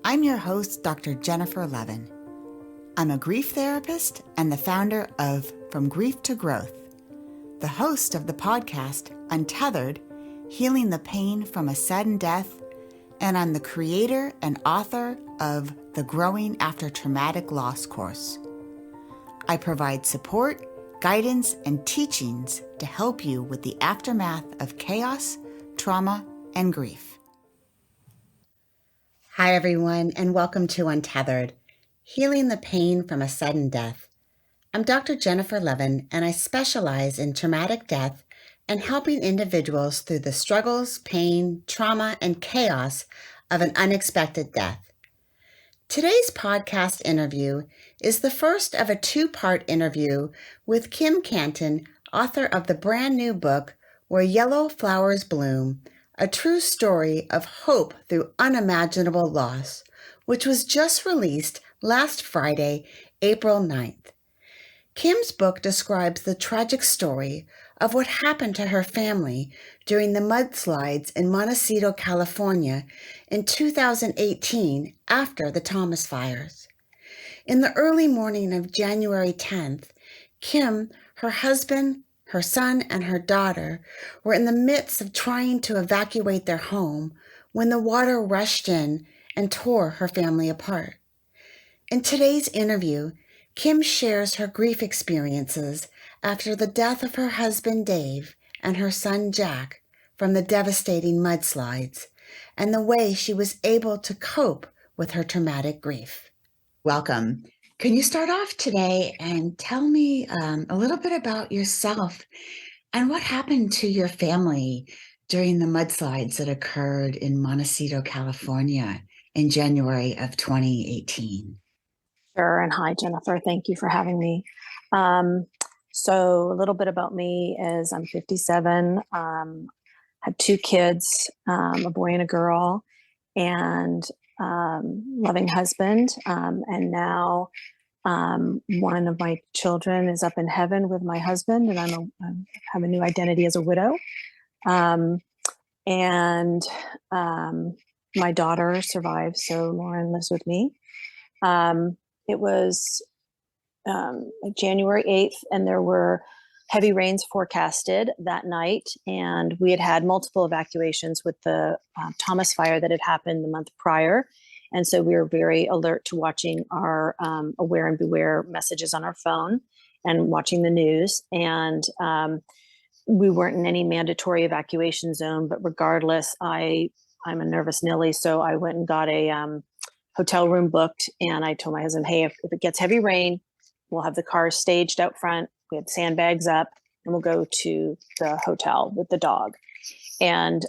I'm your host, Dr. Jennifer Levine. I'm a grief therapist and the founder of From Grief to Growth, the host of the podcast Untethered, Healing the Pain from a Sudden Death, and I'm the creator and author of the Growing After Traumatic Loss course. I provide support, guidance, and teachings to help you with the aftermath of chaos, trauma, and grief. Hi, everyone, and welcome to Untethered, Healing the Pain from a Sudden Death. I'm Dr. Jennifer Levine, and I specialize in traumatic death and helping individuals through the struggles, pain, trauma, and chaos of an unexpected death. Today's podcast interview is the first of a two-part interview with Kim Cantin, author of the brand new book, Where Yellow Flowers Bloom, a true story of hope through unimaginable loss, which was just released last Friday, April 9th. Kim's book describes the tragic story of what happened to her family during the mudslides in Montecito, California in 2018 after the Thomas fires. In the early morning of January 10th, Kim, her husband, her son, and her daughter were in the midst of trying to evacuate their home when the water rushed in and tore her family apart. In today's interview, Kim shares her grief experiences after the death of her husband Dave and her son Jack from the devastating mudslides, and the way she was able to cope with her traumatic grief. Welcome. Can you start off today and tell me a little bit about yourself and what happened to your family during the mudslides that occurred in Montecito, California in January of 2018? Sure. And hi, Jennifer. Thank you for having me. So a little bit about me is I'm 57, had two kids, a boy and a girl, and loving husband. And now one of my children is up in heaven with my husband, and I have a new identity as a widow. And my daughter survives, so Lauren lives with me. It was January 8th, and there were heavy rains forecasted that night. And we had had multiple evacuations with the Thomas fire that had happened the month prior. And so we were very alert to watching our aware and beware messages on our phone and watching the news. And we weren't in any mandatory evacuation zone, but regardless, I'm a nervous Nelly. So I went and got a hotel room booked, and I told my husband, hey, if it gets heavy rain, we'll have the cars staged out front. We had sandbags up, and we'll go to the hotel with the dog. And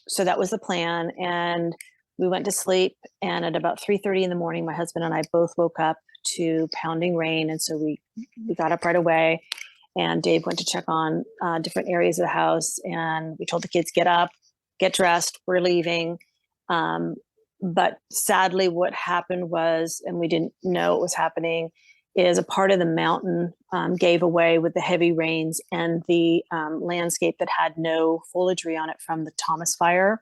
so that was the plan. And we went to sleep, and at about 3:30 in the morning, my husband and I both woke up to pounding rain. And so we got up right away, and Dave went to check on different areas of the house. And we told the kids, get up, get dressed, we're leaving. But sadly, what happened was, and we didn't know it was happening, is a part of the mountain gave away with the heavy rains and the landscape that had no foliage on it from the Thomas fire.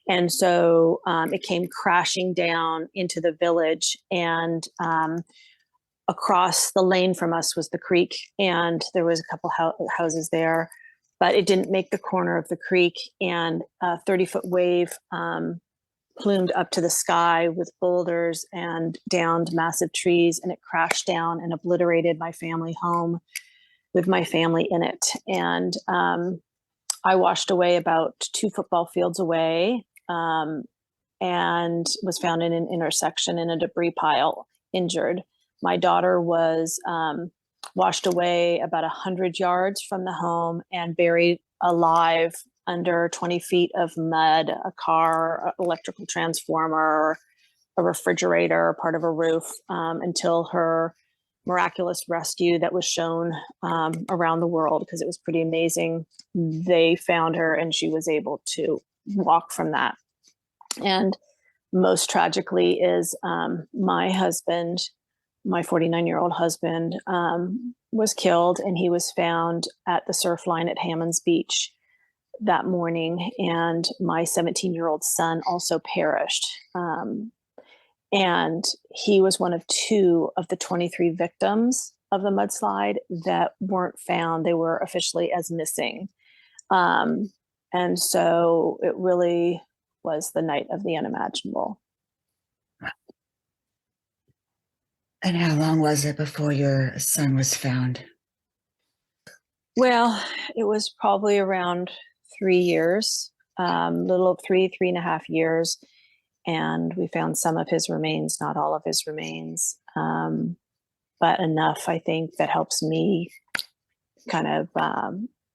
And so it came crashing down into the village, and across the lane from us was the creek, and there was a couple houses there, but it didn't make the corner of the creek, and a 30-foot wave plumed up to the sky with boulders and downed massive trees, and it crashed down and obliterated my family home with my family in it. And I washed away about 2 football fields away, and was found in an intersection in a debris pile, injured. My daughter was washed away about 100 yards from the home and buried alive under 20 feet of mud, a car, an electrical transformer, a refrigerator, part of a roof, until her miraculous rescue that was shown around the world, because it was pretty amazing. They found her, and she was able to walk from that. And most tragically is my husband, my 49-year-old husband, was killed, and he was found at the surf line at Hammond's Beach. that morning, and my 17-year-old son also perished. And he was one of 2 of the 23 victims of the mudslide that weren't found. They were officially as missing. And so it really was the night of the unimaginable. And how long was it before your son was found? Well, it was probably around 3 years, little 3.5 years. And we found some of his remains, not all of his remains, but enough, I think, that helps me kind of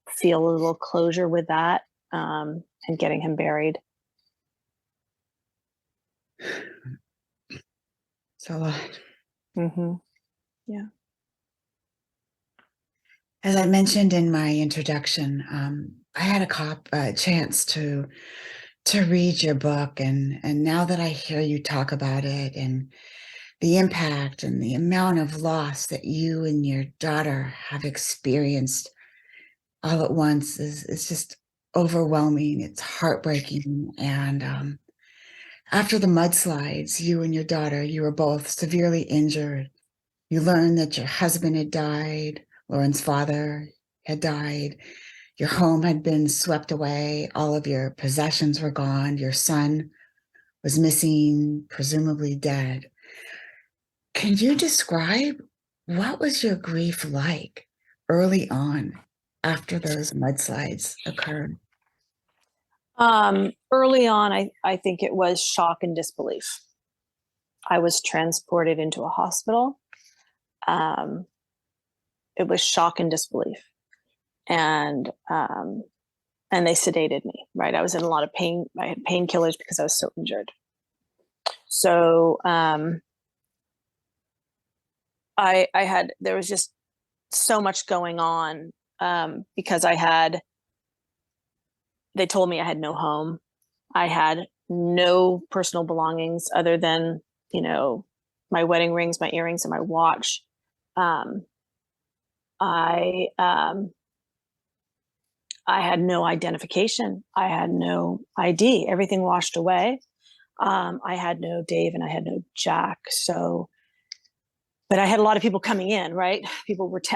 feel a little closure with that, and getting him buried. It's a lot. Mm-hmm. Yeah. As I mentioned in my introduction, I had a chance to read your book, and now that I hear you talk about it and the impact and the amount of loss that you and your daughter have experienced all at once is just overwhelming. It's heartbreaking. And after the mudslides, you and your daughter, you were both severely injured. You learned that your husband had died, Lauren's father had died, your home had been swept away, all of your possessions were gone, your son was missing, presumably dead. Can you describe what was your grief like early on after those mudslides occurred? Early on, I think it was shock and disbelief. I was transported into a hospital. It was shock and disbelief, and they sedated me. Right, I was in a lot of pain. I had painkillers because I was so injured. So there was just so much going on, because they told me I had no home. I had no personal belongings other than, my wedding rings, my earrings, and my watch. I had no identification. I had no ID. Everything washed away. I had no Dave and I had no Jack. But I had a lot of people coming in, right?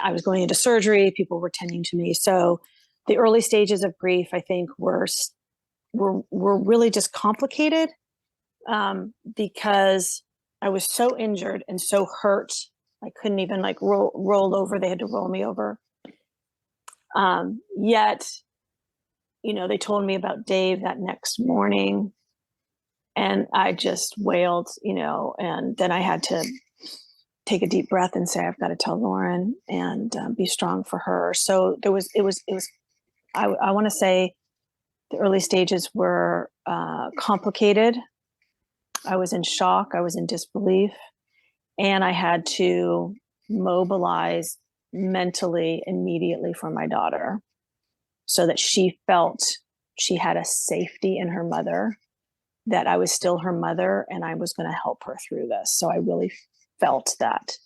I was going into surgery. People were tending to me. So the early stages of grief, I think, were really just complicated, because I was so injured and so hurt. I couldn't even roll over. They had to roll me over. Yet, they told me about Dave that next morning, and I just wailed, and then I had to take a deep breath and say, I've got to tell Lauren and be strong for her. So it was, I want to say the early stages were complicated. I was in shock. I was in disbelief, and I had to mobilize mentally immediately for my daughter so that she felt she had a safety in her mother, that I was still her mother and I was going to help her through this. So I really felt that.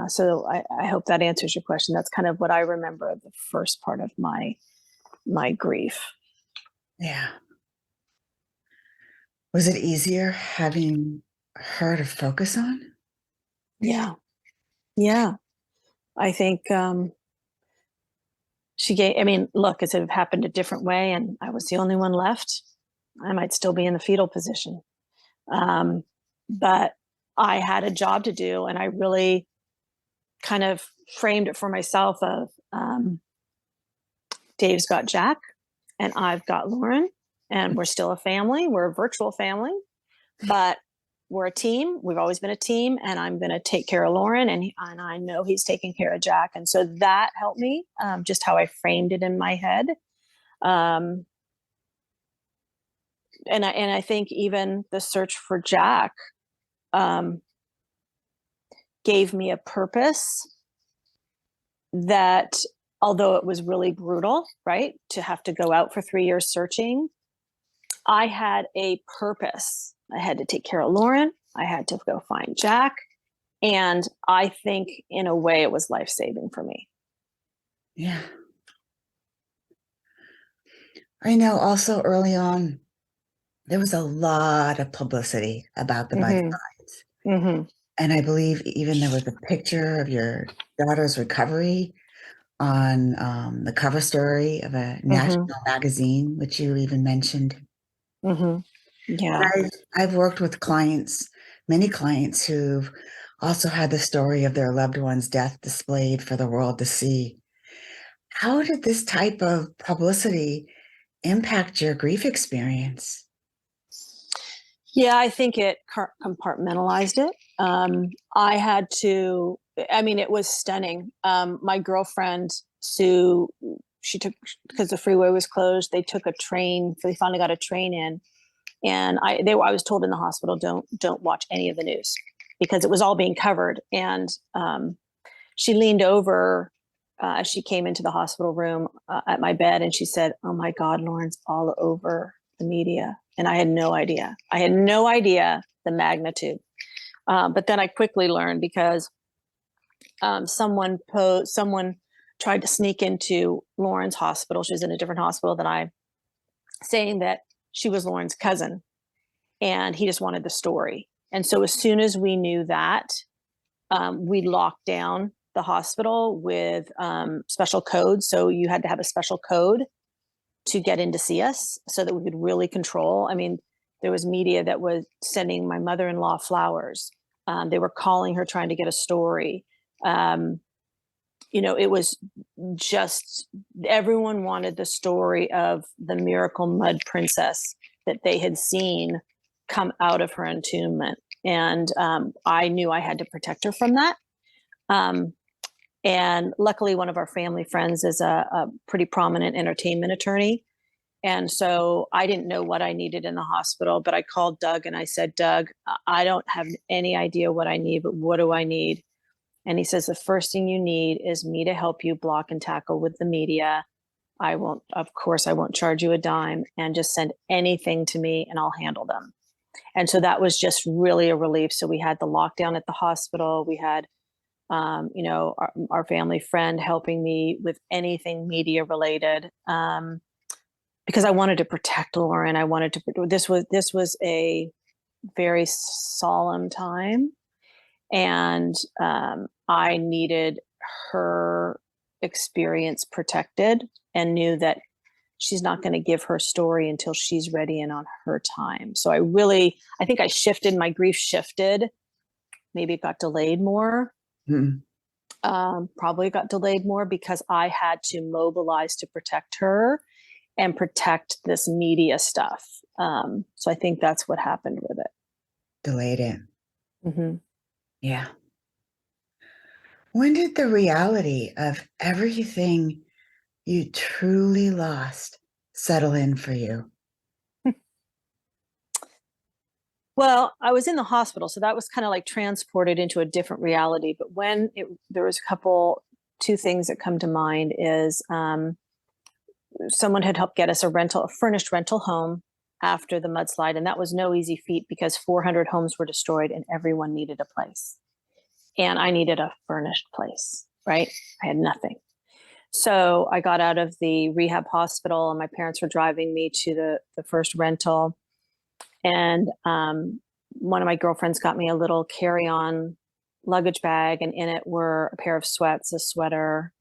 So I hope that answers your question. That's kind of what I remember of the first part of my grief. Yeah. Was it easier having her to focus on? Yeah. I think look, it had happened a different way and I was the only one left, I might still be in the fetal position. But I had a job to do, and I really kind of framed it for myself of Dave's got Jack and I've got Lauren, and we're still a family. We're a virtual family, but we're a team. We've always been a team, and I'm going to take care of Lauren, and I know he's taking care of Jack. And so that helped me, just how I framed it in my head. And I think even the search for Jack gave me a purpose that, although it was really brutal, right, to have to go out for 3 years searching, I had a purpose. I had to take care of Lauren. I had to go find Jack. And I think in a way it was life-saving for me. Yeah. I know also early on, there was a lot of publicity about the Mm-hmm. mudslides. Mm-hmm. And I believe even there was a picture of your daughter's recovery on the cover story of a Mm-hmm. national magazine, which you even mentioned. Mm-hmm. Yeah. I've worked with clients, many clients who've also had the story of their loved one's death displayed for the world to see. How did this type of publicity impact your grief experience? Yeah, I think it compartmentalized it. I had to, I mean, it was stunning. My girlfriend, Sue, she took, because the freeway was closed, they took a train. They finally got a train in. And I was told in the hospital, don't watch any of the news because it was all being covered. And she leaned over as she came into the hospital room at my bed, and she said, "Oh my God, Lauren's all over the media." And I had no idea. I had no idea the magnitude. But then I quickly learned because someone tried to sneak into Lauren's hospital. She was in a different hospital than I, saying that she was Lauren's cousin, and he just wanted the story. And so as soon as we knew that, we locked down the hospital with special codes. So you had to have a special code to get in to see us so that we could really control. I mean, there was media that was sending my mother-in-law flowers. They were calling her trying to get a story. Um, it was just everyone wanted the story of the miracle mud princess that they had seen come out of her entombment. And I knew I had to protect her from that. Um, and luckily, one of our family friends is a pretty prominent entertainment attorney. And so I didn't know what I needed in the hospital, but I called Doug and I said, "Doug, I don't have any idea what I need, but what do I need?" And he says, "The first thing you need is me to help you block and tackle with the media. Of course, I won't charge you a dime, and just send anything to me and I'll handle them." And so that was just really a relief. So we had the lockdown at the hospital. We had our family friend helping me with anything media related, because I wanted to protect Lauren. I wanted to. This was a very solemn time, and I needed her experience protected, and knew that she's not going to give her story until she's ready and on her time. So I think I shifted. My grief shifted. Maybe it got delayed more. Mm. Probably got delayed more because I had to mobilize to protect her and protect this media stuff. So I think that's what happened with it. Delayed it. Mm-hmm. Yeah. When did the reality of everything you truly lost settle in for you? Well, I was in the hospital, so that was kind of like transported into a different reality. But there was two things that come to mind is someone had helped get us a furnished rental home after the mudslide. And that was no easy feat because 400 homes were destroyed and everyone needed a place. And I needed a furnished place, right? I had nothing. So I got out of the rehab hospital and my parents were driving me to the first rental. And one of my girlfriends got me a little carry-on luggage bag, and in it were a pair of sweats, a sweater,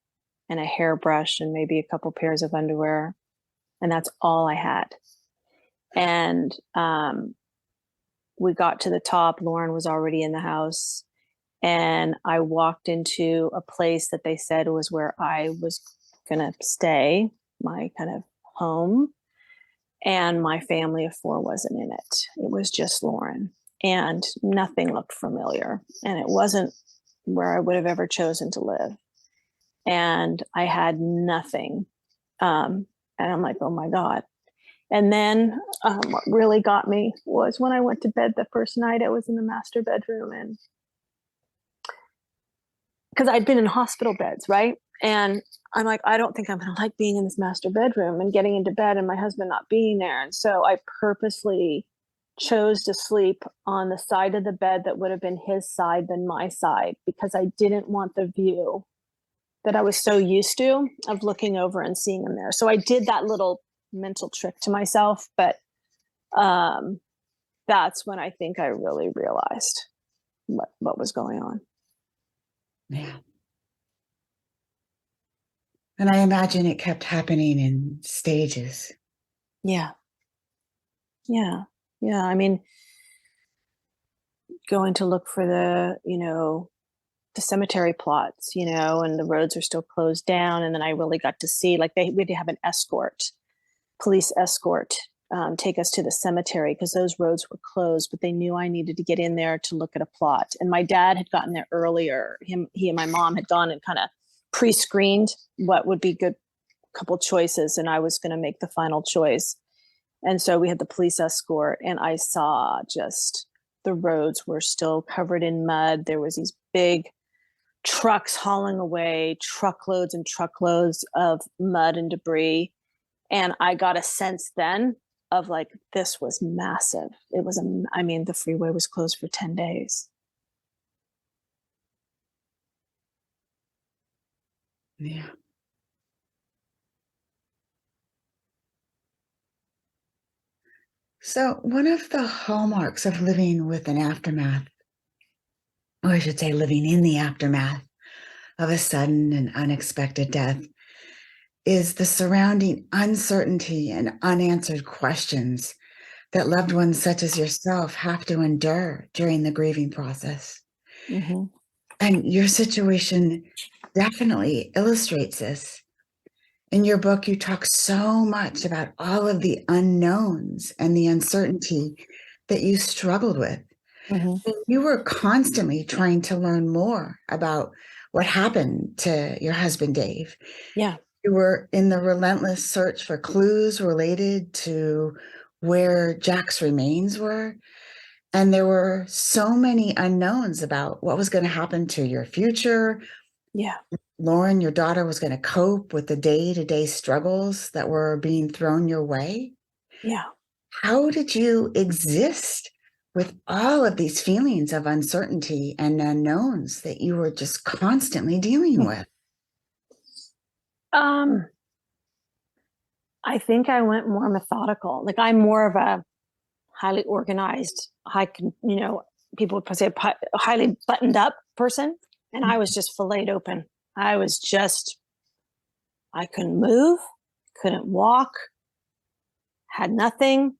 and a hairbrush, and maybe a couple pairs of underwear. And that's all I had. And we got to the top. Lauren was already in the house. And I walked into a place that they said was where I was going to stay, my kind of home. And my family of four wasn't in it. It was just Lauren. And nothing looked familiar. And it wasn't where I would have ever chosen to live. And I had nothing. And I'm like, oh my God. And then what really got me was when I went to bed the first night. I was in the master bedroom, and because I'd been in hospital beds, right? And I'm like, I don't think I'm going to like being in this master bedroom and getting into bed and my husband not being there. And so I purposely chose to sleep on the side of the bed that would have been his side than my side, because I didn't want the view that I was so used to of looking over and seeing him there. So I did that little mental trick to myself, but that's when I think I really realized what was going on. Yeah. And I imagine it kept happening in stages. Yeah. Yeah. Yeah. I mean, going to look for the cemetery plots, and the roads are still closed down. And then I really got to see, like, we had to have an escort, police escort, take us to the cemetery because those roads were closed, but they knew I needed to get in there to look at a plot. And my dad had gotten there earlier. He and my mom had gone and kind of pre-screened what would be good couple choices, and I was going to make the final choice. And so we had the police escort, and I saw just the roads were still covered in mud. There was these big trucks hauling away truckloads and truckloads of mud and debris. And I got a sense then of, like, this was massive. It was, the freeway was closed for 10 days. Yeah. So, one of the hallmarks of living with an aftermath, or I should say, living in the aftermath of a sudden and unexpected death, is the surrounding uncertainty and unanswered questions that loved ones such as yourself have to endure during the grieving process. Mm-hmm. And your situation definitely illustrates this. In your book, you talk so much about all of the unknowns and the uncertainty that you struggled with. Mm-hmm. You were constantly trying to learn more about what happened to your husband, Dave. Yeah. You were in the relentless search for clues related to where Jack's remains were. And there were so many unknowns about what was going to happen to your future. Yeah. Lauren, your daughter, was going to cope with the day-to-day struggles that were being thrown your way. Yeah. How did you exist with all of these feelings of uncertainty and unknowns that you were just constantly dealing with? I think I went more methodical. Like, I'm more of a highly organized, people would say highly buttoned up person. And I was just filleted open. I couldn't move, couldn't walk, had nothing.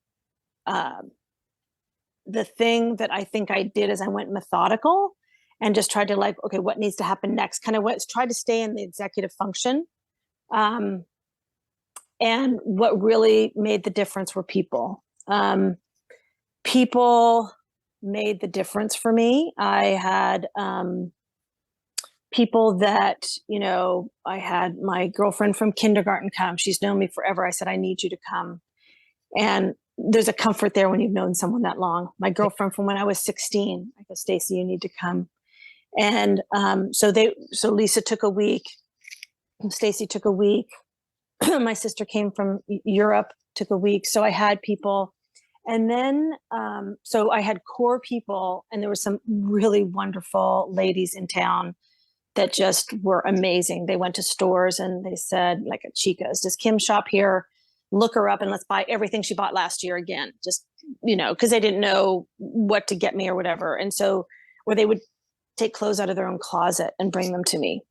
The thing that I think I did is I went methodical and just tried to, like, okay, what needs to happen next? Kind of tried to stay in the executive function. And what really made the difference were people. People made the difference for me. I had people that, I had my girlfriend from kindergarten come. She's known me forever. I said, I need you to come. And there's a comfort there when you've known someone that long. My girlfriend from when I was 16, I go, Stacy, you need to come. And so Lisa took a week. Stacy took a week. My sister came from Europe, took a week. So I had people. And then, so I had core people, and there were some really wonderful ladies in town that just were amazing. They went to stores and they said, like at Chica's, does Kim shop here? Look her up and let's buy everything she bought last year again. Just, because they didn't know what to get me or whatever. And so, where they would take clothes out of their own closet and bring them to me,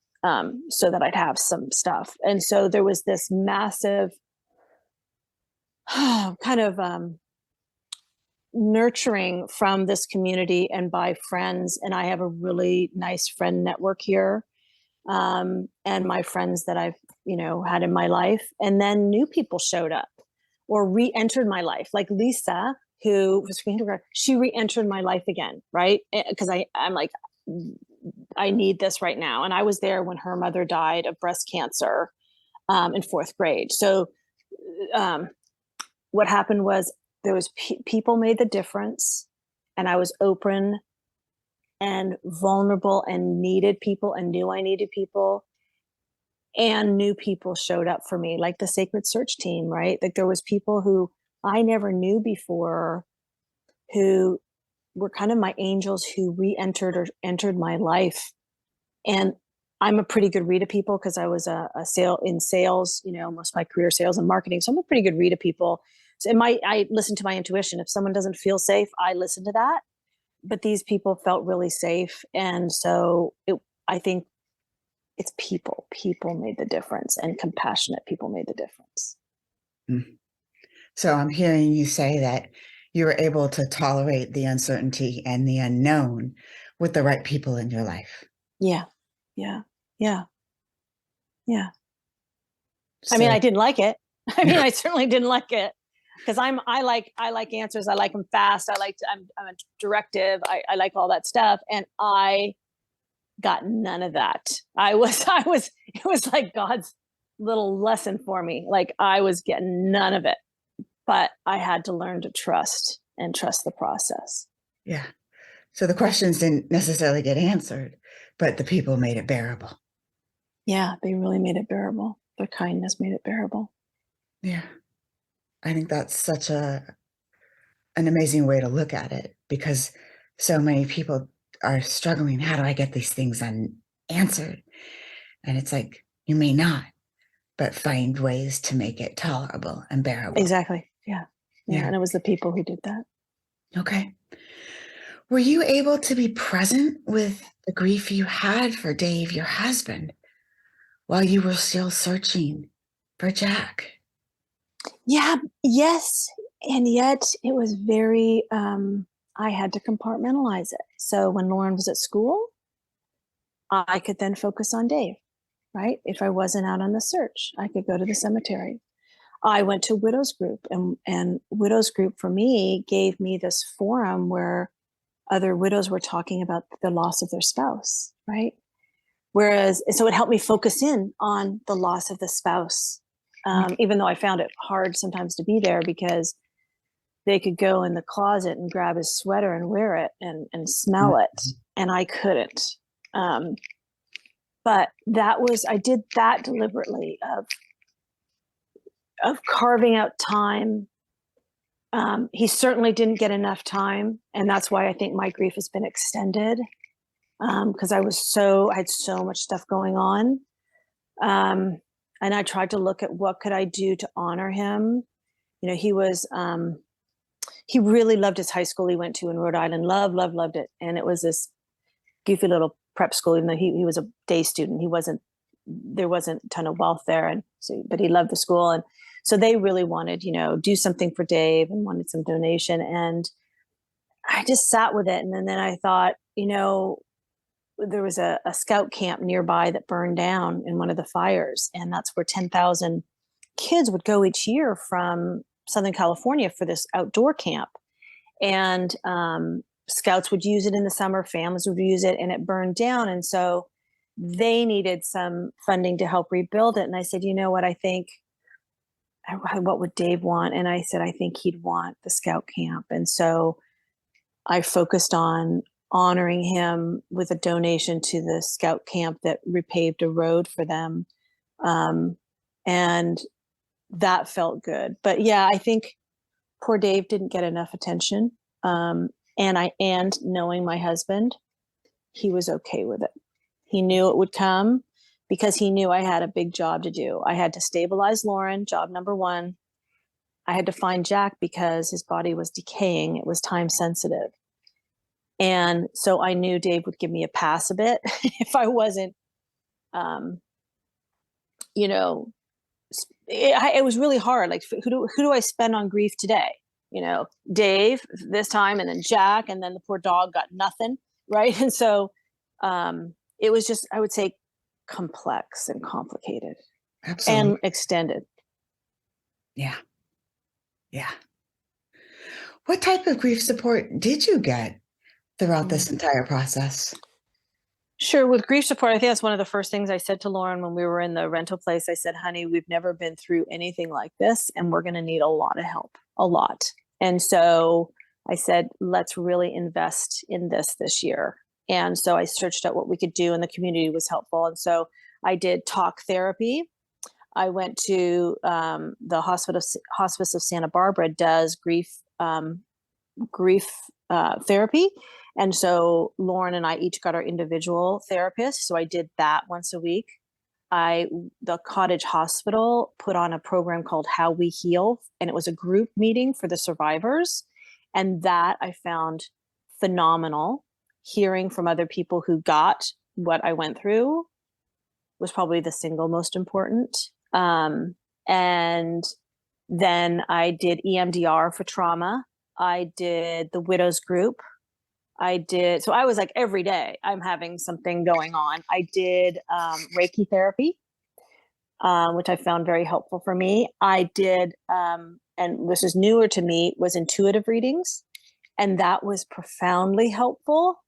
so that I'd have some stuff. And so there was this massive kind of nurturing from this community and by friends. And I have a really nice friend network here, and my friends that I've had in my life. And then new people showed up or re-entered my life, like Lisa, who was from kindergarten. She re-entered my life again, right? Because I'm like, I need this right now. And I was there when her mother died of breast cancer, in fourth grade. So what happened was there was people made the difference, and I was open and vulnerable and needed people and knew I needed people, and new people showed up for me, like the Sacred Search team, right? Like, there was people who I never knew before who were kind of my angels who re-entered or entered my life. And I'm a pretty good read of people because I was a sales, most of my career sales and marketing. So I'm a pretty good read of people. So I listen to my intuition. If someone doesn't feel safe, I listen to that. But these people felt really safe. And so I think it's people. People made the difference, and compassionate people made the difference. Mm. So I'm hearing you say that you were able to tolerate the uncertainty and the unknown with the right people in your life. Yeah. Yeah. Yeah. Yeah. I mean, So I didn't like it. I certainly didn't like it because I like answers. I like them fast. I'm a directive. I like all that stuff. And I got none of that. It was like God's little lesson for me. Like I was getting none of it, but I had to learn to trust and trust the process. yeah. So the questions didn't necessarily get answered, but the people made it bearable. Yeah, they really made it bearable. Their kindness made it bearable. Yeah. I think that's such an amazing way to look at it because so many people are struggling. How do I get these things unanswered? And it's like, you may not, but find ways to make it tolerable and bearable. Exactly. Yeah. Yeah. Yeah. And it was the people who did that. Okay. Were you able to be present with the grief you had for Dave, your husband, while you were still searching for Jack? Yeah. Yes. And yet it was very, I had to compartmentalize it. So when Lauren was at school, I could then focus on Dave, right? If I wasn't out on the search, I could go to the cemetery. I went to Widows Group, and Widows Group for me gave me this forum where other widows were talking about the loss of their spouse, right? Whereas, so it helped me focus in on the loss of the spouse, even though I found it hard sometimes to be there because they could go in the closet and grab his sweater and wear it and smell it, and I couldn't. But I did that deliberately of carving out time. He certainly didn't get enough time, and that's why I think my grief has been extended because I had so much stuff going on, and I tried to look at what could I do to honor him. He really loved his high school he went to in Rhode Island. Loved it, and it was this goofy little prep school. Even though he was a day student, there wasn't a ton of wealth there, and so but he loved the school, and so they really wanted, do something for Dave and wanted some donation. And I just sat with it. And then I thought, there was a scout camp nearby that burned down in one of the fires. And that's where 10,000 kids would go each year from Southern California for this outdoor camp. And scouts would use it in the summer, families would use it, and it burned down. And so they needed some funding to help rebuild it. And I said, you know what, what would Dave want? And I said, I think he'd want the scout camp. And so I focused on honoring him with a donation to the scout camp that repaved a road for them. And that felt good. But yeah, I think poor Dave didn't get enough attention. And knowing my husband, he was okay with it. He knew it would come, because he knew I had a big job to do. I had to stabilize Lauren, job number one. I had to find Jack because his body was decaying. It was time sensitive. And so I knew Dave would give me a pass a bit if I wasn't, it was really hard. Like, who do I spend on grief today? Dave this time, and then Jack, and then the poor dog got nothing. Right. And so it was just, I would say, complex and complicated. Absolutely. And extended. Yeah. What type of grief support did you get throughout this entire process? Sure. With grief support, I think that's one of the first things I said to Lauren when we were in the rental place. I said, honey, we've never been through anything like this, and we're going to need a lot of help, a lot. And so I said, let's really invest in this year. And so I searched out what we could do, and the community was helpful. And so I did talk therapy. I went to the Hospice of Santa Barbara does grief therapy. And so Lauren and I each got our individual therapist. So I did that once a week. The Cottage Hospital put on a program called How We Heal, and it was a group meeting for the survivors. And that I found phenomenal. Hearing from other people who got what I went through was probably the single most important. And then I did EMDR for trauma. I did the widows group. So I was like, every day I'm having something going on. I did Reiki therapy, which I found very helpful for me. I did, and this is newer to me, was intuitive readings. And that was profoundly helpful.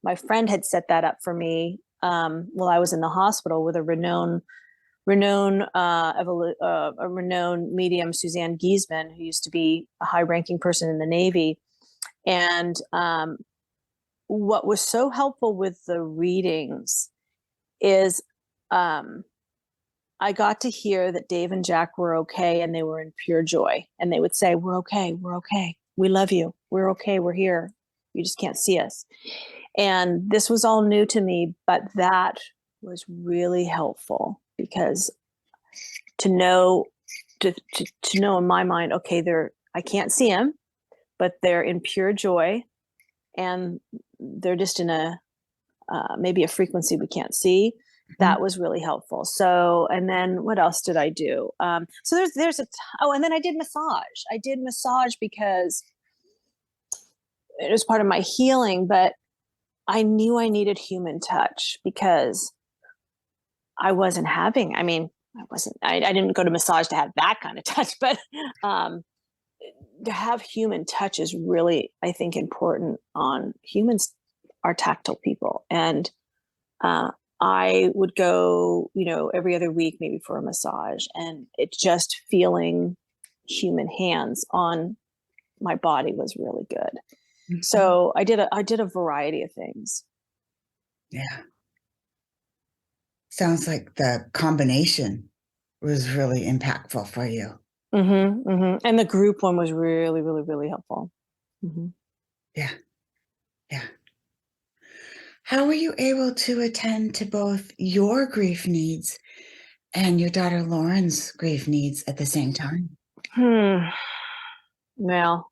My friend had set that up for me while I was in the hospital with a renowned medium, Suzanne Giesman, who used to be a high-ranking person in the Navy. And what was so helpful with the readings is I got to hear that Dave and Jack were okay, and they were in pure joy. And they would say, "We're okay. We're okay. We love you. We're okay. We're here. You just can't see us." And this was all new to me, but that was really helpful, because to know in my mind, okay, I can't see them, but they're in pure joy, and they're just in maybe a frequency we can't see. That was really helpful. So, and then what else did I do? So and then I did massage. I did massage because it was part of my healing, but I knew I needed human touch, because I didn't go to massage to have that kind of touch, but to have human touch is really, I think, important. Humans are tactile people. And I would go, every other week, maybe for a massage, and it just feeling human hands on my body was really good. Mm-hmm. So I did a variety of things. Yeah. Sounds like the combination was really impactful for you. Mm-hmm, mm-hmm. And the group one was really, really, really helpful. Mm-hmm. Yeah. Yeah. How were you able to attend to both your grief needs and your daughter Lauren's grief needs at the same time? Well,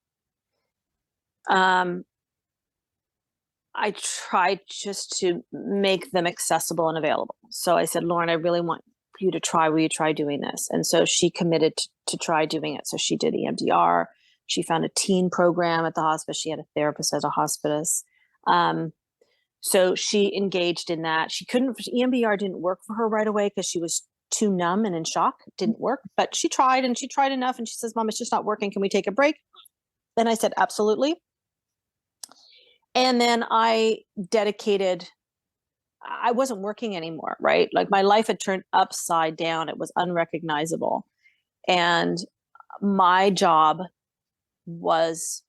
I tried just to make them accessible and available. So I said, "Lauren, I really want you to try. Will you try doing this?" And so she committed to try doing it. So she did EMDR. She found a teen program at the hospice. She had a therapist as a hospice. So she engaged in that. EMDR didn't work for her right away because she was too numb and in shock. It didn't work, but she tried, and she tried enough. And she says, "Mom, it's just not working. Can we take a break?" And I said, "Absolutely." And then I wasn't working anymore, right? Like my life had turned upside down. It was unrecognizable. And my job was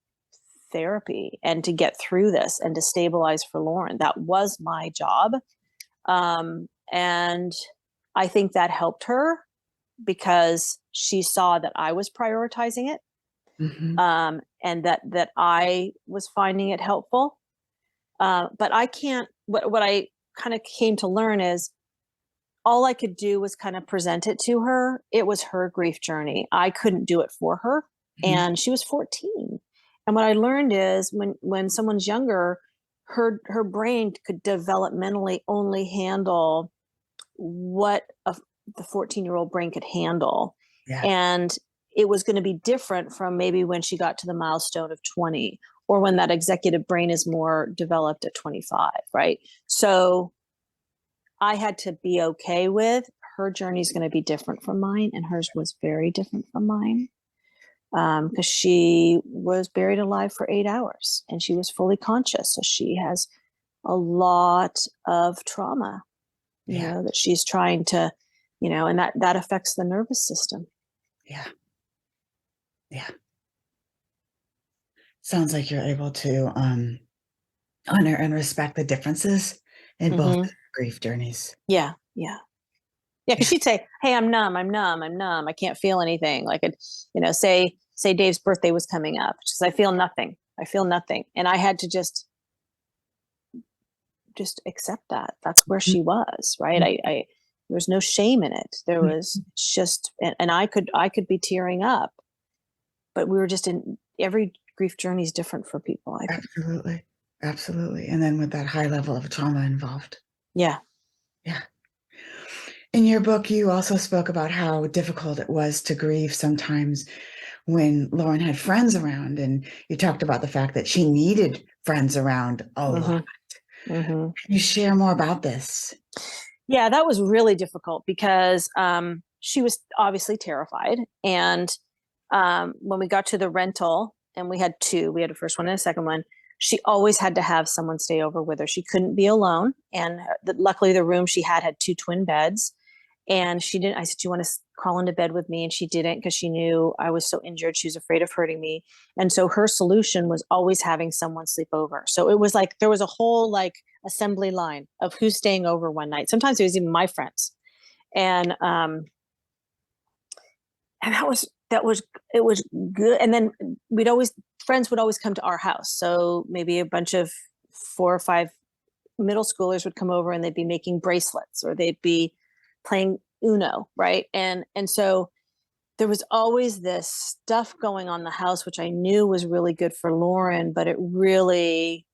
therapy, and to get through this and to stabilize for Lauren. That was my job. And I think that helped her, because she saw that I was prioritizing it. Mm-hmm. And that I was finding it helpful. But I can't, what I kind of came to learn is all I could do was kind of present it to her. It was her grief journey. I couldn't do it for her. Mm-hmm. And she was 14. And what I learned is when someone's younger, her brain could developmentally only handle what the 14-year-old brain could handle. Yeah. And it was going to be different from maybe when she got to the milestone of 20, or when that executive brain is more developed at 25, right? So I had to be okay with her journey is going to be different from mine, and hers was very different from mine, because she was buried alive for 8 hours and she was fully conscious. So she has a lot of trauma, you know, that she's trying to, and that affects the nervous system. Yeah. Yeah. Sounds like you're able to honor and respect the differences in both grief journeys. Yeah. Yeah. Yeah. Because she'd say, "Hey, I'm numb. I can't feel anything." Like, say Dave's birthday was coming up. She says, I feel nothing. And I had to just just accept that that's where she was, right? I there was no shame in it. There was just, and I could be tearing up, but we were just in, every grief journey is different for people, I think. Absolutely. Absolutely. And then with that high level of trauma involved. Yeah. Yeah. In your book, you also spoke about how difficult it was to grieve sometimes when Lauren had friends around, and you talked about the fact that she needed friends around a lot. Mm-hmm. Can you share more about this? Yeah, that was really difficult because she was obviously terrified. And when we got to the rental, and we had two, we had a first one and a second one, she always had to have someone stay over with her. She couldn't be alone. And luckily, the room she had two twin beds. And she didn't. I said, "Do you want to crawl into bed with me?" And she didn't, because she knew I was so injured. She was afraid of hurting me. And so her solution was always having someone sleep over. So it was like there was a whole like assembly line of who's staying over one night. Sometimes it was even my friends. And that was it was good. And then friends would always come to our house. So maybe a bunch of 4 or 5 middle schoolers would come over, and they'd be making bracelets, or they'd be playing Uno, right? And so there was always this stuff going on in the house, which I knew was really good for Lauren, but it really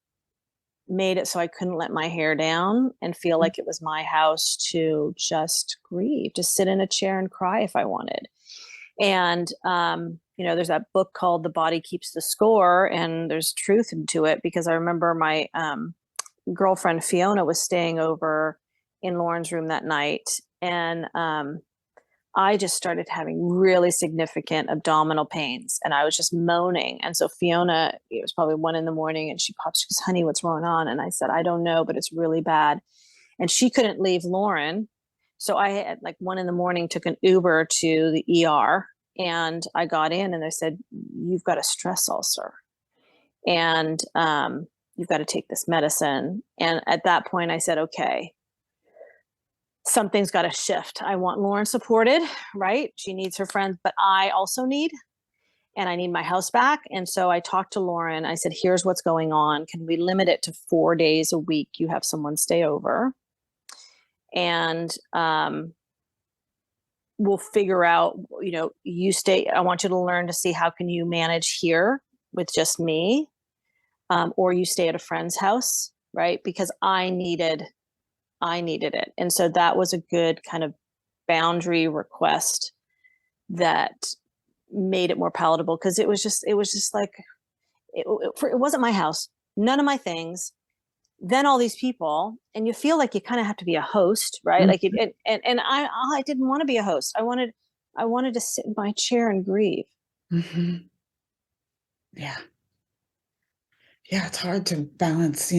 made it so I couldn't let my hair down and feel like it was my house to just grieve, to sit in a chair and cry if I wanted. And there's that book called The Body Keeps the Score, and there's truth into it, because I remember my girlfriend Fiona was staying over in Lauren's room that night, and I just started having really significant abdominal pains, and I was just moaning. And so Fiona, it was probably 1 a.m, and she popped, she goes, "Honey, what's going on?" And I said, "I don't know, but it's really bad." And she couldn't leave Lauren. So I had like 1 a.m, took an Uber to the ER, and I got in, and they said, "You've got a stress ulcer, and you've got to take this medicine." And at that point I said, okay, something's got to shift. I want Lauren supported, right? She needs her friends, but I also need, and I need my house back. And so I talked to Lauren. I said, "Here's what's going on. Can we limit it to 4 days a week? You have someone stay over, and we'll figure out, you stay. I want you to learn to see how can you manage here with just me, or you stay at a friend's house, right? Because I needed it." And so that was a good kind of boundary request that made it more palatable, because it was just like, it wasn't my house, none of my things, then all these people, and you feel like you kind of have to be a host, right? Like and I didn't want to be a host. I wanted to sit in my chair and grieve. Mm-hmm. Yeah. Yeah, it's hard to balance,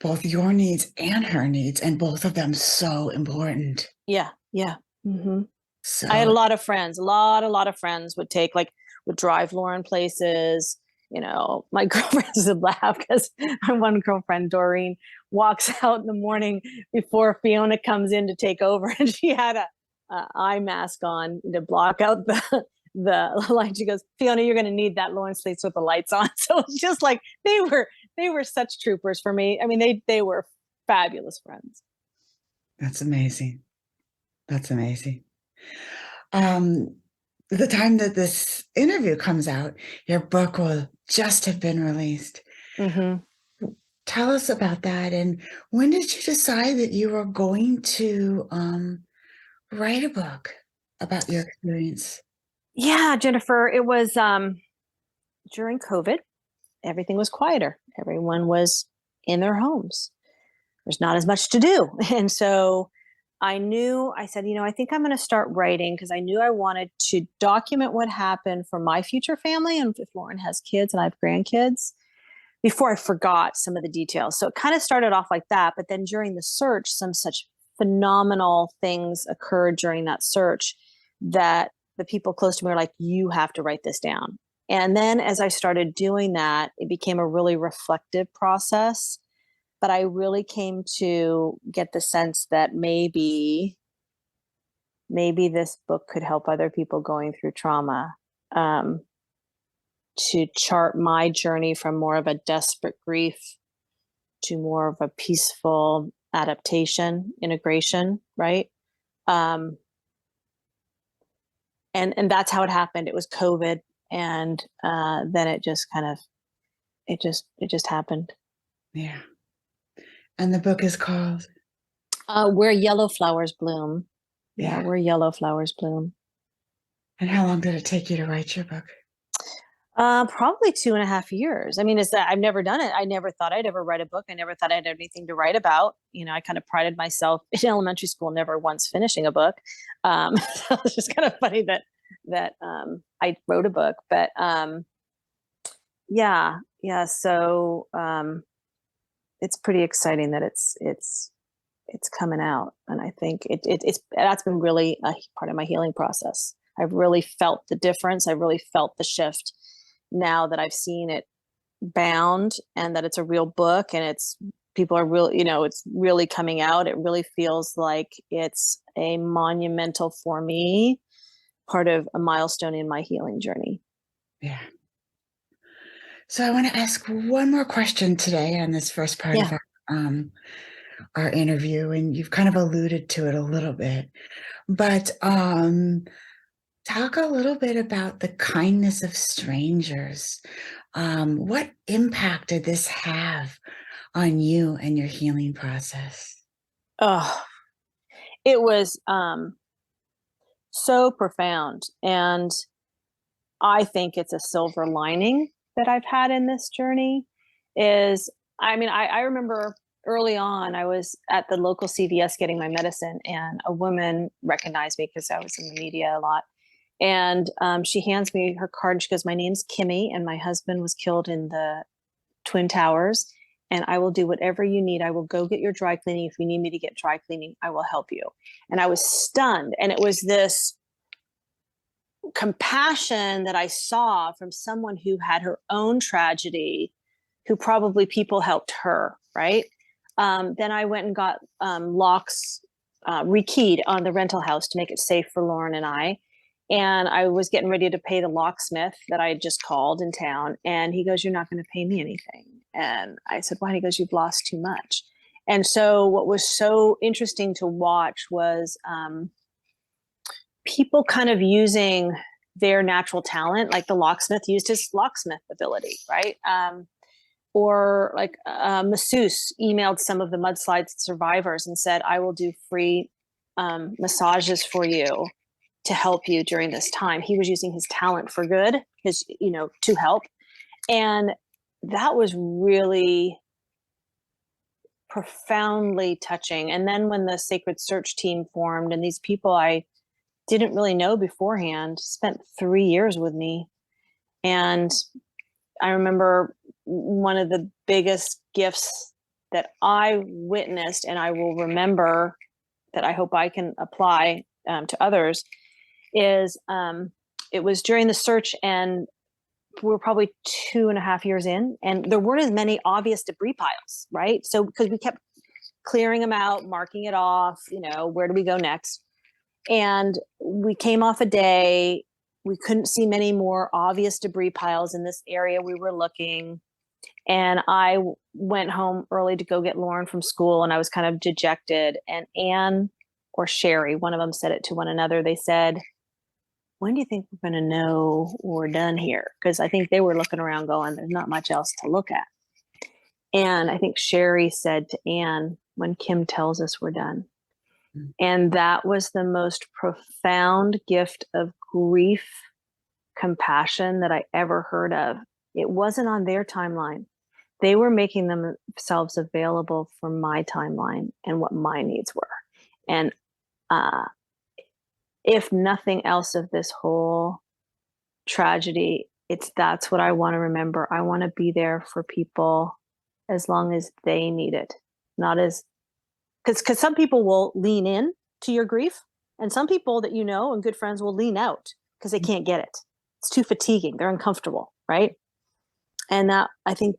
both your needs and her needs, and both of them so important. Yeah. Mm-hmm. I had So a lot of friends, a lot of friends would drive Lauren places. My girlfriends would laugh, because my one girlfriend, Doreen, walks out in the morning before Fiona comes in to take over, and she had a eye mask on to block out the light. She goes, "Fiona, you're going to need that. Lauren sleeps with the lights on." So it's just like they were such troopers for me. I mean, they were fabulous friends. that's amazing. That's amazing. The time that this interview comes out, your book will just have been released. Mm-hmm. Tell us about that. And when did you decide that you were going to write a book about your experience? Yeah, Jennifer, it was during COVID. Everything was quieter. Everyone was in their homes. There's not as much to do. And so I said, I think I'm going to start writing, because I knew I wanted to document what happened for my future family. And if Lauren has kids and I have grandkids, before I forgot some of the details. So it kind of started off like that. But then during the search, some such phenomenal things occurred during that search that the people close to me were like, "You have to write this down." And then as I started doing that, it became a really reflective process. But I really came to get the sense that maybe this book could help other people going through trauma, to chart my journey from more of a desperate grief to more of a peaceful adaptation, integration, right? And that's how it happened. It was COVID, and then it just kind of it just happened. Yeah. And the book is called? Where Yellow Flowers Bloom. Yeah, Yeah. Where Yellow Flowers Bloom. And how long did it take you to write your book? Probably 2.5 years. I mean, it's that I've never done it. I never thought I'd ever write a book. I never thought I had anything to write about. I kind of prided myself in elementary school, never once finishing a book. So it's just kind of funny that I wrote a book, but yeah. So it's pretty exciting that it's coming out, and I think that's been really a part of my healing process. I've really felt the difference. I've really felt the shift now that I've seen it bound, and that it's a real book, and people are real, it's really coming out. It really feels like it's a monumental, for me, part of a milestone in my healing journey. Yeah. So I want to ask one more question today on this first part of our interview, and you've kind of alluded to it a little bit, but talk a little bit about the kindness of strangers. What impact did this have on you and your healing process? Oh, it was so profound, and I think it's a silver lining that I've had in this journey. I remember early on, I was at the local CVS getting my medicine, and a woman recognized me because I was in the media a lot. And she hands me her card, and she goes, "My name's Kimmy, and my husband was killed in the Twin Towers, and I will do whatever you need. I will go get your dry cleaning. If you need me to get dry cleaning, I will help you." And I was stunned. And it was this compassion that I saw from someone who had her own tragedy, who probably people helped her, right? Then I went and got locks rekeyed on the rental house to make it safe for Lauren and I. And I was getting ready to pay the locksmith that I had just called in town. And he goes, "You're not going to pay me anything." And I said, "Why?" And he goes, "You've lost too much." And so what was so interesting to watch was people kind of using their natural talent, like the locksmith used his locksmith ability, right? Or like a masseuse emailed some of the Mudslides survivors and said, "I will do free massages for you to help you during this time." He was using his talent for good, to help. And that was really profoundly touching. And then when the Sacred Search team formed, and these people I didn't really know beforehand spent 3 years with me. And I remember one of the biggest gifts that I witnessed, and I will remember, that I hope I can apply to others, is it was during the search, and we were probably 2.5 years in, and there weren't as many obvious debris piles, right? So because we kept clearing them out, marking it off, where do we go next? And we came off a day, we couldn't see many more obvious debris piles in this area we were looking. And I went home early to go get Lauren from school, and I was kind of dejected. And Anne or Sherry, one of them, said it to one another. They said, "When do you think we're going to know we're done here?" Because I think they were looking around going, "There's not much else to look at." And I think Sherry said to Anne, "When Kim tells us we're done." And that was the most profound gift of grief, compassion that I ever heard of. It wasn't on their timeline. They were making themselves available for my timeline and what my needs were. And if nothing else of this whole tragedy, that's what I want to remember. I want to be there for people as long as they need it, not as because some people will lean in to your grief, and some people that and good friends will lean out because they can't get it. It's too fatiguing. They're uncomfortable, right? And that, I think,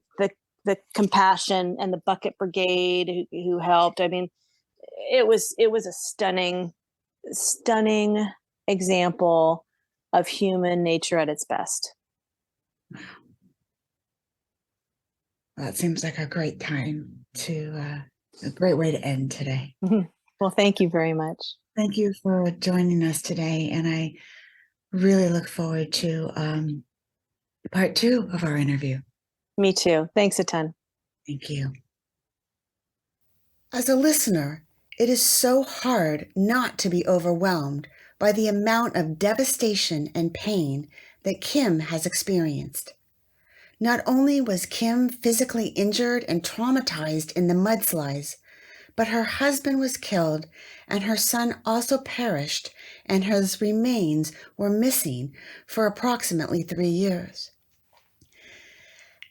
the compassion and the bucket brigade who helped. I mean, it was a stunning example of human nature at its best. That seems like a great time a great way to end today. Well, thank you very much. Thank you for joining us today, and I really look forward to part 2 of our interview. Me too. Thanks a ton. Thank you. As a listener, it is so hard not to be overwhelmed by the amount of devastation and pain that Kim has experienced. Not only was Kim physically injured and traumatized in the mudslides, but her husband was killed and her son also perished, and his remains were missing for approximately 3 years.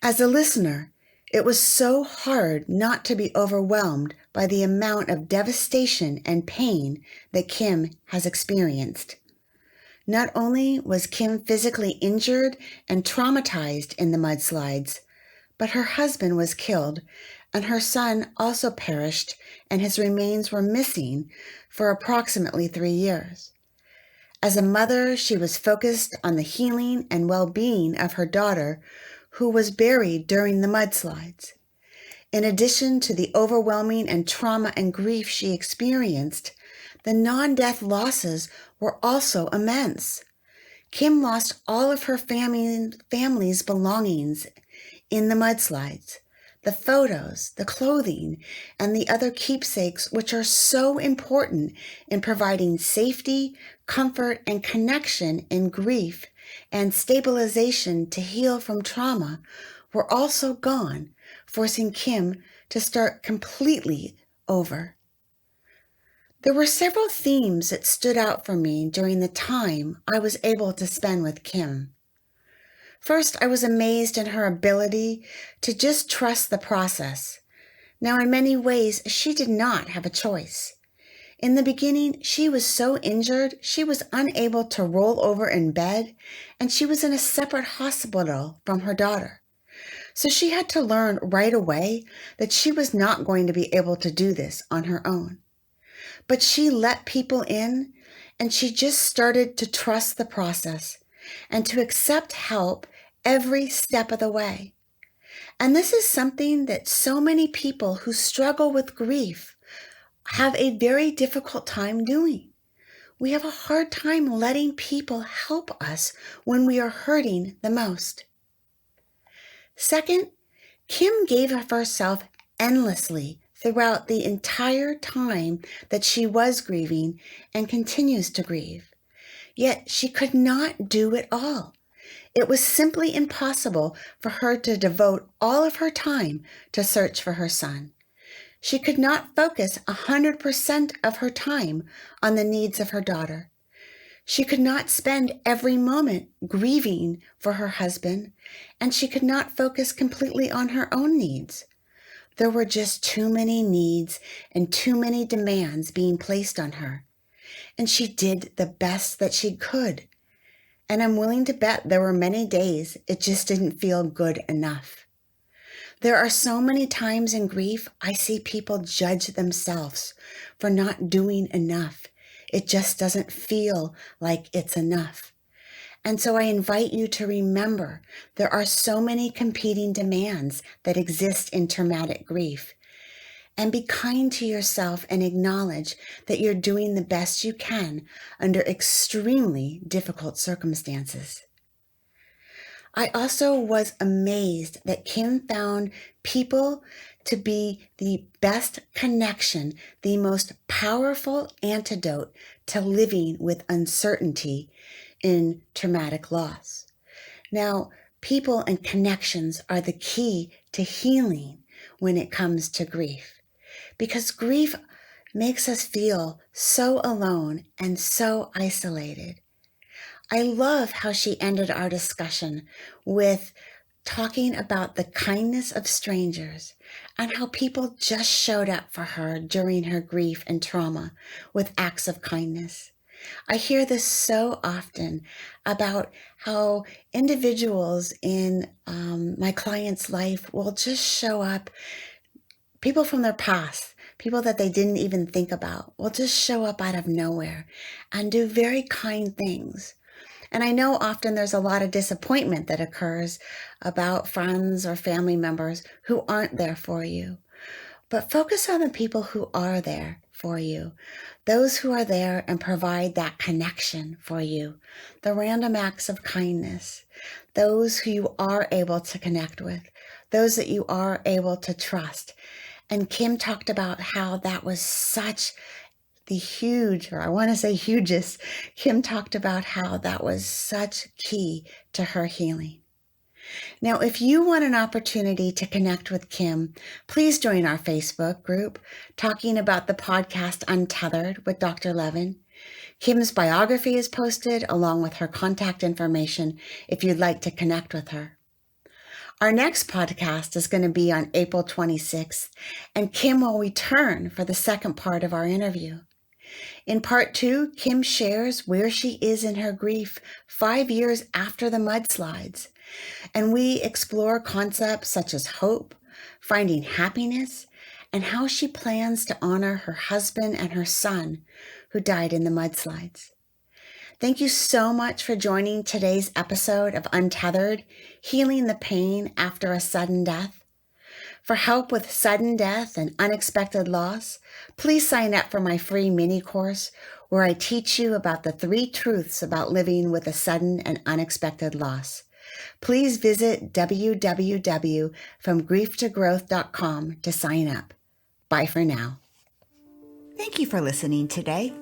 As a listener, it was so hard not to be overwhelmed by the amount of devastation and pain that Kim has experienced. Not only was Kim physically injured and traumatized in the mudslides, but her husband was killed and her son also perished, and his remains were missing for approximately 3 years. As a mother, she was focused on the healing and well-being of her daughter, who was buried during the mudslides. In addition to the overwhelming and trauma and grief she experienced, the non-death losses were also immense. Kim lost all of her family's belongings in the mudslides, the photos, the clothing, and the other keepsakes, which are so important in providing safety, comfort, and connection in grief and stabilization to heal from trauma, were also gone, forcing Kim to start completely over. There were several themes that stood out for me during the time I was able to spend with Kim. First, I was amazed in her ability to just trust the process. Now, in many ways, she did not have a choice. In the beginning, she was so injured, she was unable to roll over in bed, and she was in a separate hospital from her daughter. So she had to learn right away that she was not going to be able to do this on her own. But she let people in, and she just started to trust the process and to accept help every step of the way. And this is something that so many people who struggle with grief have a very difficult time doing. We have a hard time letting people help us when we are hurting the most. Second, Kim gave of herself endlessly throughout the entire time that she was grieving and continues to grieve. Yet she could not do it all. It was simply impossible for her to devote all of her time to search for her son. She could not focus 100% of her time on the needs of her daughter. She could not spend every moment grieving for her husband, and she could not focus completely on her own needs. There were just too many needs and too many demands being placed on her, and she did the best that she could. And I'm willing to bet there were many days it just didn't feel good enough. There are so many times in grief I see people judge themselves for not doing enough. It just doesn't feel like it's enough. And so I invite you to remember there are so many competing demands that exist in traumatic grief. And be kind to yourself and acknowledge that you're doing the best you can under extremely difficult circumstances. I also was amazed that Kim found people to be the best connection, the most powerful antidote to living with uncertainty in traumatic loss. Now, people and connections are the key to healing when it comes to grief, because grief makes us feel so alone and so isolated. I love how she ended our discussion with talking about the kindness of strangers and how people just showed up for her during her grief and trauma with acts of kindness. I hear this so often about how individuals in my client's life will just show up, people from their past, people that they didn't even think about, will just show up out of nowhere and do very kind things. And I know often there's a lot of disappointment that occurs about friends or family members who aren't there for you. but focus on the people who are there for you, those who are there and provide that connection for you, the random acts of kindness, those who you are able to connect with, those that you are able to trust. And Kim talked about how that was such the huge, or I want to say hugest, Kim talked about how that was such key to her healing. Now, if you want an opportunity to connect with Kim, please join our Facebook group talking about the podcast Untethered with Dr. Levine. Kim's biography is posted along with her contact information if you'd like to connect with her. Our next podcast is going to be on April 26th, and Kim will return for the second part of our interview. In part 2, Kim shares where she is in her grief 5 years after the mudslides, and we explore concepts such as hope, finding happiness, and how she plans to honor her husband and her son who died in the mudslides. Thank you so much for joining today's episode of Untethered, Healing the Pain After a Sudden Death. For help with sudden death and unexpected loss, please sign up for my free mini course where I teach you about the 3 truths about living with a sudden and unexpected loss. Please visit www.fromgrieftogrowth.com to sign up. Bye for now. Thank you for listening today.